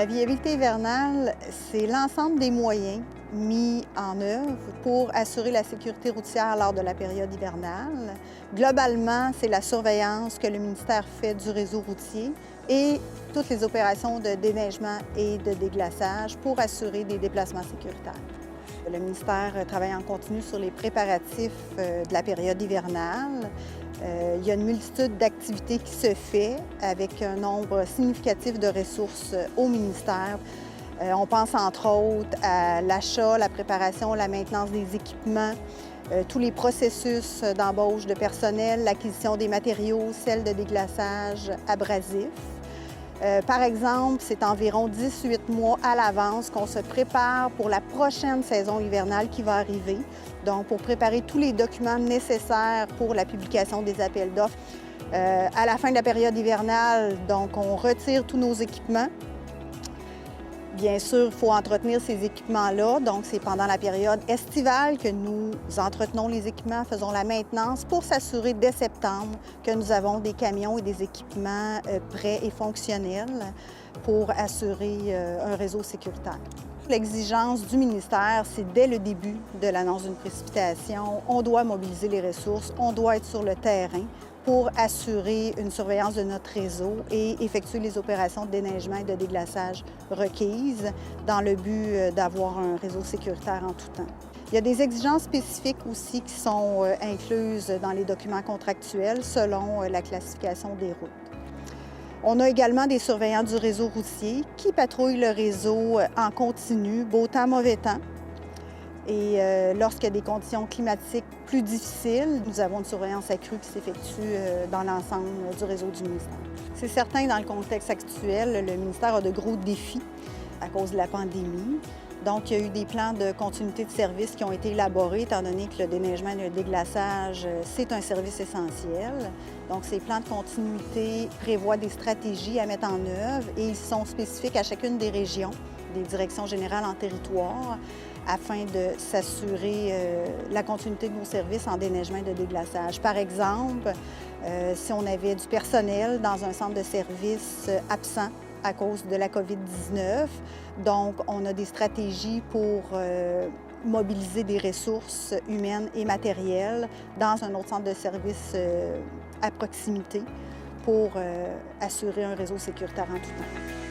La viabilité hivernale, c'est l'ensemble des moyens mis en œuvre pour assurer la sécurité routière lors de la période hivernale. Globalement, c'est la surveillance que le ministère fait du réseau routier et toutes les opérations de déneigement et de déglaçage pour assurer des déplacements sécuritaires. Le ministère travaille en continu sur les préparatifs de la période hivernale. Il y a une multitude d'activités qui se fait avec un nombre significatif de ressources au ministère. On pense entre autres à l'achat, la préparation, la maintenance des équipements, tous les processus d'embauche de personnel, l'acquisition des matériaux, celles de déglaçage abrasif. Par exemple, c'est environ 18 mois à l'avance qu'on se prépare pour la prochaine saison hivernale qui va arriver. Donc, pour préparer tous les documents nécessaires pour la publication des appels d'offres. À la fin de la période hivernale, donc, on retire tous nos équipements. Bien sûr, il faut entretenir ces équipements-là. Donc, c'est pendant la période estivale que nous entretenons les équipements, faisons la maintenance pour s'assurer dès septembre que nous avons des camions et des équipements prêts et fonctionnels pour assurer un réseau sécuritaire. L'exigence du ministère, c'est dès le début de l'annonce d'une précipitation, on doit mobiliser les ressources, on doit être sur le terrain pour assurer une surveillance de notre réseau et effectuer les opérations de déneigement et de déglaçage requises dans le but d'avoir un réseau sécuritaire en tout temps. Il y a des exigences spécifiques aussi qui sont incluses dans les documents contractuels selon la classification des routes. On a également des surveillants du réseau routier qui patrouillent le réseau en continu, beau temps, mauvais temps. Et lorsqu'il y a des conditions climatiques plus difficiles, nous avons une surveillance accrue qui s'effectue dans l'ensemble du réseau du ministère. C'est certain, dans le contexte actuel, le ministère a de gros défis à cause de la pandémie. Donc, il y a eu des plans de continuité de service qui ont été élaborés, étant donné que le déneigement et le déglaçage, c'est un service essentiel. Donc, ces plans de continuité prévoient des stratégies à mettre en œuvre et ils sont spécifiques à chacune des régions, des directions générales en territoire, afin de s'assurer la continuité de nos services en déneigement et de déglaçage. Par exemple, si on avait du personnel dans un centre de service absent à cause de la COVID-19, donc on a des stratégies pour mobiliser des ressources humaines et matérielles dans un autre centre de service à proximité pour assurer un réseau sécuritaire en tout temps.